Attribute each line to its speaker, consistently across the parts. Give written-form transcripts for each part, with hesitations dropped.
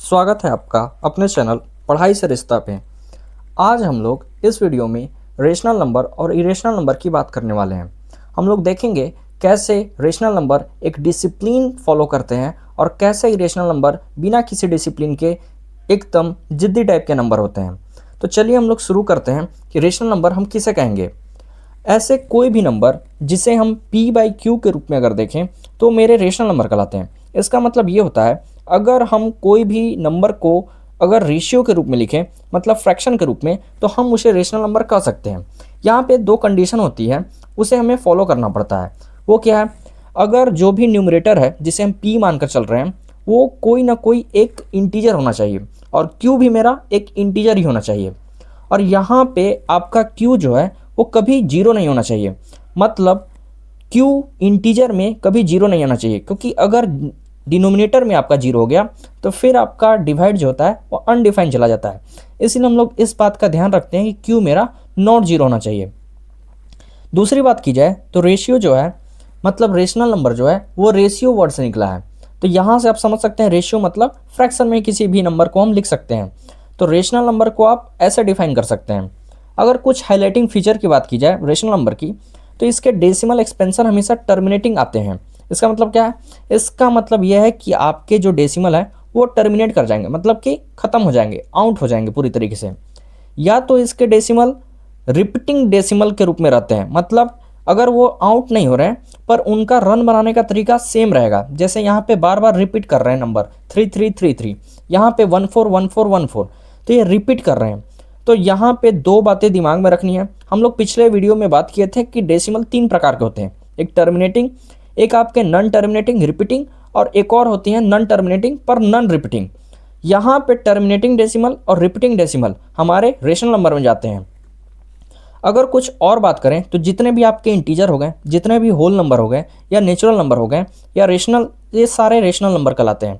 Speaker 1: स्वागत है आपका अपने चैनल पढ़ाई से रिश्ता पे। आज हम लोग इस वीडियो में रेशनल नंबर और इरेशनल नंबर की बात करने वाले हैं। हम लोग देखेंगे कैसे रेशनल नंबर एक डिसिप्लिन फॉलो करते हैं और कैसे इरेशनल नंबर बिना किसी डिसिप्लिन के एकदम जिद्दी टाइप के नंबर होते हैं। तो चलिए हम लोग शुरू करते हैं कि रेशनल नंबर हम किसे कहेंगे। ऐसे कोई भी नंबर जिसे हम p/q के रूप में अगर देखें तो मेरे रेशनल नंबर कहलाते हैं। इसका मतलब ये होता है अगर हम कोई भी नंबर को अगर रेशियो के रूप में लिखें मतलब फ्रैक्शन के रूप में तो हम उसे रेशनल नंबर कह सकते हैं। यहाँ पे दो कंडीशन होती है उसे हमें फॉलो करना पड़ता है। वो क्या है, अगर जो भी न्यूमरेटर है जिसे हम p मानकर चल रहे हैं वो कोई ना कोई एक इंटीजर होना चाहिए और q भी मेरा एक इंटीजर ही होना चाहिए। और यहाँ पे आपका q जो है वो कभी जीरो नहीं होना चाहिए, मतलब q इंटीजर में कभी जीरो नहीं आना चाहिए, क्योंकि अगर डिनोमिनेटर में आपका जीरो हो गया तो फिर आपका डिवाइड जो होता है वो अनडिफाइंड चला जाता है। इसलिए हम लोग इस बात का ध्यान रखते हैं कि q मेरा नॉट जीरो होना चाहिए। दूसरी बात की जाए तो रेशियो जो है मतलब रेशनल नंबर जो है वो रेशियो वर्ड से निकला है। तो यहाँ से आप समझ सकते हैं रेशियो मतलब फ्रैक्शन में किसी भी नंबर को हम लिख सकते हैं। तो रेशनल नंबर को आप ऐसे डिफाइन कर सकते हैं। अगर कुछ हाईलाइटिंग फीचर की बात की जाए रेशनल नंबर की तो इसके डेसिमल एक्सपेंशन हमेशा टर्मिनेटिंग आते हैं। इसका मतलब क्या है, इसका मतलब यह है कि आपके जो डेसिमल है वो टर्मिनेट कर जाएंगे, मतलब कि ख़त्म हो जाएंगे, आउट हो जाएंगे पूरी तरीके से। या तो इसके डेसिमल रिपीटिंग डेसिमल के रूप में रहते हैं, मतलब अगर वो आउट नहीं हो रहे हैं पर उनका रन बनाने का तरीका सेम रहेगा। जैसे यहाँ पे बार बार रिपीट कर रहे हैं नंबर 3333, यहाँ पे 141414, तो ये रिपीट कर रहे हैं। तो यहाँ पे दो बातें दिमाग में रखनी है। हम लोग पिछले वीडियो में बात किए थे कि डेसिमल तीन प्रकार के होते हैं, एक टर्मिनेटिंग, एक आपके नॉन टर्मिनेटिंग रिपीटिंग, और एक और होती है नॉन टर्मिनेटिंग पर नॉन रिपीटिंग। यहाँ पे टर्मिनेटिंग डेसिमल और रिपीटिंग डेसिमल हमारे रेशनल नंबर में जाते हैं। अगर कुछ और बात करें तो जितने भी आपके इंटीजर हो गए, जितने भी होल नंबर हो गए या नेचुरल नंबर हो गए या रेशनल, ये सारे रेशनल नंबर कहलाते हैं,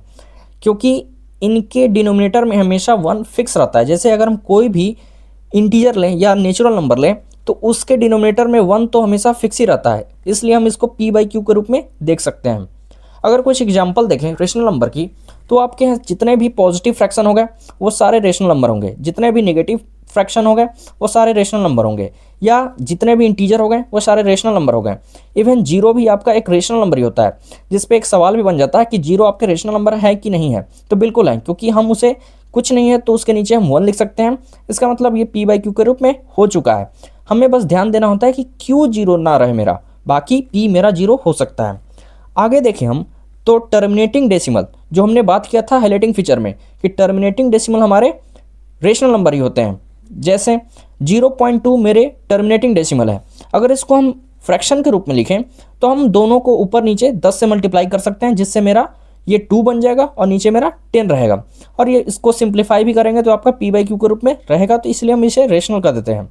Speaker 1: क्योंकि इनके डिनोमिनेटर में हमेशा वन फिक्स रहता है। जैसे अगर हम कोई भी इंटीजर लें या नेचुरल नंबर लें तो उसके डिनोमिनेटर में वन तो हमेशा फिक्स ही रहता है, इसलिए हम इसको p/q के रूप में देख सकते हैं। अगर कुछ एग्जांपल देखें रेशनल नंबर की तो आपके यहाँ जितने भी पॉजिटिव फ्रैक्शन हो गए वो सारे रेशनल नंबर होंगे, जितने भी नेगेटिव फ्रैक्शन हो गए वो सारे रेशनल नंबर होंगे, या जितने भी इंटीजर हो गए वो सारे रेशनल नंबर हो गए। इवन जीरो भी आपका एक रेशनल नंबर ही होता है, जिस पे एक सवाल भी बन जाता है कि जीरो आपके रेशनल नंबर है कि नहीं है। तो बिल्कुल है, क्योंकि हम उसे कुछ नहीं है तो उसके नीचे हम वन लिख सकते हैं। इसका मतलब ये p/q के रूप में हो चुका है। हमें बस ध्यान देना होता है कि q जीरो ना रहे मेरा, बाकी p मेरा जीरो हो सकता है। आगे देखें हम तो टर्मिनेटिंग डेसिमल, जो हमने बात किया था हाईलाइटिंग फीचर में कि टर्मिनेटिंग डेसिमल हमारे रेशनल नंबर ही होते हैं। जैसे 0.2 मेरे टर्मिनेटिंग डेसिमल है, अगर इसको हम फ्रैक्शन के रूप में लिखें तो हम दोनों को ऊपर नीचे 10 से मल्टीप्लाई कर सकते हैं, जिससे मेरा ये 2 बन जाएगा और नीचे मेरा 10 रहेगा। और ये इसको सिंप्लीफाई भी करेंगे तो आपका p/q के रूप में रहेगा, तो इसलिए हम इसे रेशनल कर देते हैं।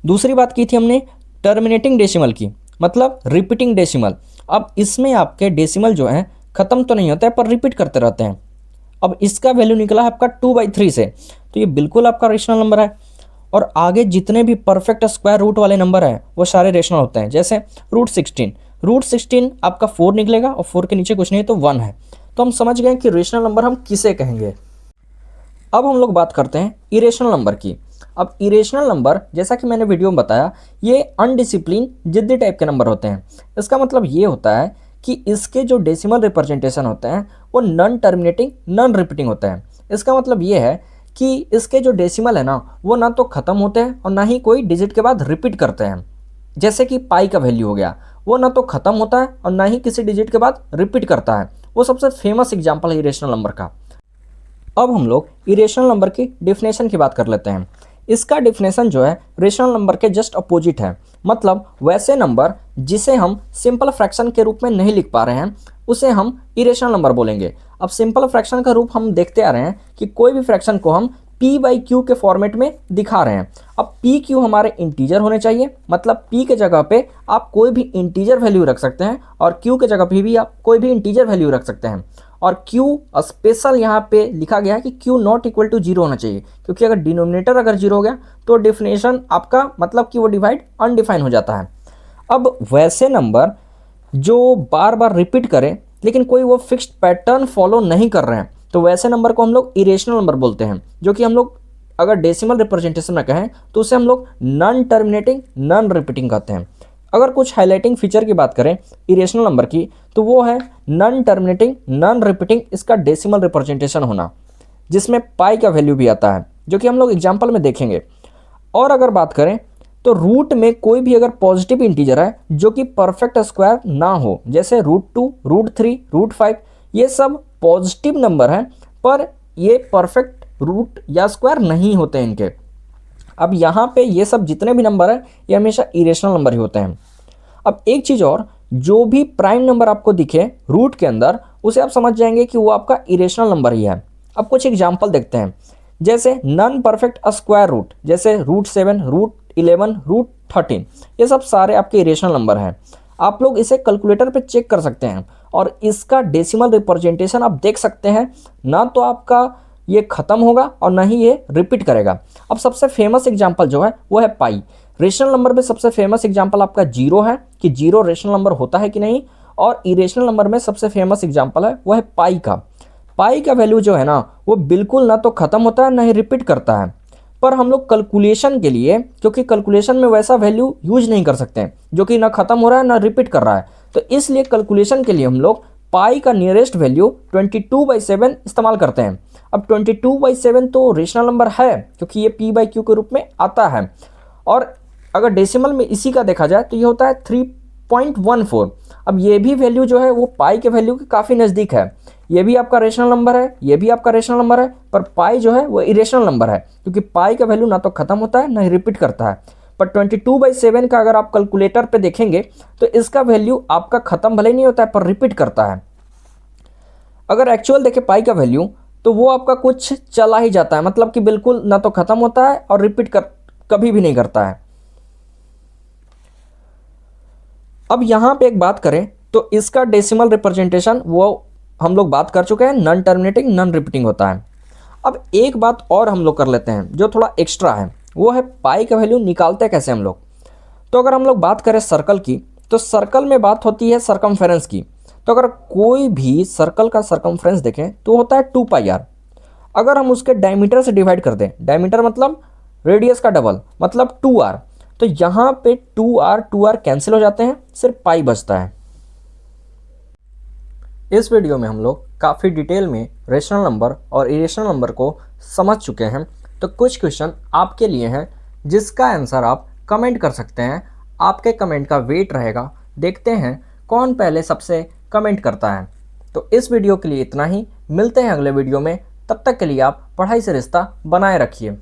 Speaker 1: दूसरी बात की थी हमने टर्मिनेटिंग डेसिमल की, मतलब रिपीटिंग डेसिमल। अब इसमें आपके डेसिमल जो हैं ख़त्म तो नहीं होता है पर रिपीट करते रहते हैं। अब इसका वैल्यू निकला है आपका 2/3 से, तो ये बिल्कुल आपका रेशनल नंबर है। और आगे जितने भी परफेक्ट स्क्वायर रूट वाले नंबर हैं वो सारे रेशनल होते हैं। जैसे √16 आपका 4 निकलेगा और 4 के नीचे कुछ नहीं तो 1 है। तो हम समझ गए कि रेशनल नंबर हम किसे कहेंगे। अब हम लोग बात करते हैं इरेशनल नंबर की। अब इरेशनल नंबर जैसा कि मैंने वीडियो में बताया ये अनडिसिप्लिन जिद्दी टाइप के नंबर होते हैं। इसका मतलब ये होता है कि इसके जो डेसिमल रिप्रेजेंटेशन होते हैं वो नॉन टर्मिनेटिंग नॉन रिपीटिंग होते हैं। इसका मतलब ये है कि इसके जो डेसिमल है ना वो ना तो ख़त्म होते हैं और ना ही कोई डिजिट के बाद रिपीट करते हैं। जैसे कि पाई का वैल्यू हो गया, वो ना तो ख़त्म होता है और ना ही किसी डिजिट के बाद रिपीट करता है। वो सबसे फेमस एग्जाम्पल है इरेशनल नंबर का। अब हम लोग इरेशनल नंबर की डिफिनेशन की बात कर लेते हैं। इसका डिफिनेशन जो है रेशनल नंबर के जस्ट अपोजिट है, मतलब वैसे नंबर जिसे हम सिंपल फ्रैक्शन के रूप में नहीं लिख पा रहे हैं उसे हम इरेशनल नंबर बोलेंगे। अब सिंपल फ्रैक्शन का रूप हम देखते आ रहे हैं कि कोई भी फ्रैक्शन को हम p/q के फॉर्मेट में दिखा रहे हैं। अब p/q हमारे इंटीजर होने चाहिए, मतलब p के जगह पे आप कोई भी इंटीजर वैल्यू रख सकते हैं और q के जगह पे भी आप कोई भी इंटीजर वैल्यू रख सकते हैं। और q स्पेशल यहाँ पे लिखा गया है कि q not equal to zero होना चाहिए, क्योंकि अगर डिनोमिनेटर अगर जीरो हो गया तो डेफिनेशन आपका मतलब कि वो डिवाइड अनडिफाइन हो जाता है। अब वैसे नंबर जो बार बार रिपीट करें लेकिन कोई वो फिक्स्ड पैटर्न फॉलो नहीं कर रहे हैं तो वैसे नंबर को हम लोग इरेशनल नंबर बोलते हैं, जो कि हम लोग अगर डेसिमल रिप्रेजेंटेशन में कहें तो उसे हम लोग नॉन टर्मिनेटिंग नॉन रिपीटिंग कहते हैं। अगर कुछ हाईलाइटिंग फीचर की बात करें इरेशनल नंबर की, तो वो है नॉन टर्मिनेटिंग नॉन रिपीटिंग इसका डेसिमल रिप्रेजेंटेशन होना, जिसमें पाई का वैल्यू भी आता है, जो कि हम लोग एग्जाम्पल में देखेंगे। और अगर बात करें तो रूट में कोई भी अगर पॉजिटिव इंटीजर है जो कि परफेक्ट स्क्वायर ना हो, जैसे √2, √3, √5, ये सब पॉजिटिव नंबर हैं, पर ये परफेक्ट रूट या स्क्वायर नहीं होते इनके। अब यहाँ पे ये सब जितने भी नंबर हैं ये हमेशा इरेशनल नंबर ही होते हैं। अब एक चीज़ और, जो भी प्राइम नंबर आपको दिखे रूट के अंदर, उसे आप समझ जाएंगे कि वो आपका इरेशनल नंबर ही है। अब कुछ एग्जाम्पल देखते हैं, जैसे नॉन परफेक्ट स्क्वायर रूट, जैसे √7, √11, √13, ये सब सारे आपके इरेशनल नंबर हैं। आप लोग इसे कैलकुलेटर पे चेक कर सकते हैं और इसका डेसिमल रिप्रेजेंटेशन आप देख सकते हैं। ना तो आपका ये ख़त्म होगा और ना ही ये रिपीट करेगा। अब सबसे फेमस एग्जाम्पल जो है वो है पाई। रेशनल नंबर में सबसे फेमस एग्जाम्पल आपका जीरो है कि जीरो रेशनल नंबर होता है कि नहीं, और इरेशनल नंबर में सबसे फेमस एग्जाम्पल है वो है पाई का। पाई का वैल्यू जो है ना वो बिल्कुल ना तो ख़त्म होता है ना ही रिपीट करता है, पर हम लोग कैलकुलेशन के लिए, क्योंकि कैलकुलेशन में वैसा वैल्यू यूज नहीं कर सकते हैं जो कि ना ख़त्म हो रहा है ना रिपीट कर रहा है, तो इसलिए कैलकुलेशन के लिए हम लोग पाई का नियरेस्ट वैल्यू 22/7 इस्तेमाल करते हैं। अब 22/7 तो रेशनल नंबर है क्योंकि ये p/q के रूप में आता है, और अगर डेसिमल में इसी का देखा जाए तो ये होता है 3.14। अब ये भी वैल्यू जो है वो पाई के वैल्यू के काफ़ी नज़दीक है। ये भी आपका रेशनल नंबर है, ये भी आपका रेशनल नंबर है, पर पाई जो है वो इरेशनल नंबर है, क्योंकि पाई का वैल्यू ना तो ख़त्म होता है ना ही रिपीट करता है। पर 22/7 का अगर आप कैलकुलेटर पे देखेंगे तो इसका वैल्यू आपका ख़त्म भले नहीं होता है पर रिपीट करता है। अगर एक्चुअल देखें पाई का वैल्यू तो वो आपका कुछ चला ही जाता है, मतलब कि बिल्कुल ना तो ख़त्म होता है और रिपीट कर कभी भी नहीं करता है। अब यहाँ पे एक बात करें तो इसका डेसिमल रिप्रेजेंटेशन वो हम लोग बात कर चुके हैं, नॉन टर्मिनेटिंग नॉन रिपीटिंग होता है। अब एक बात और हम लोग कर लेते हैं जो थोड़ा एक्स्ट्रा है, वो है पाई का वैल्यू निकालते कैसे हम लोग। तो अगर हम लोग बात करें सर्कल की, तो सर्कल में बात होती है सरकमफेरेंस की। तो अगर कोई भी सर्कल का सरकमफेरेंस देखें तो होता है 2πr। अगर हम उसके डायमीटर से डिवाइड कर दें, डायमीटर मतलब रेडियस का डबल, मतलब 2r, तो यहाँ पे 2r कैंसिल हो जाते हैं, सिर्फ पाई बचता है। इस वीडियो में हम लोग काफ़ी डिटेल में रेशनल नंबर और इरेशनल नंबर को समझ चुके हैं। तो कुछ क्वेश्चन आपके लिए हैं जिसका आंसर आप कमेंट कर सकते हैं। आपके कमेंट का वेट रहेगा, देखते हैं कौन पहले सबसे कमेंट करता है। तो इस वीडियो के लिए इतना ही, मिलते हैं अगले वीडियो में। तब तक के लिए आप पढ़ाई से रिश्ता बनाए रखिए।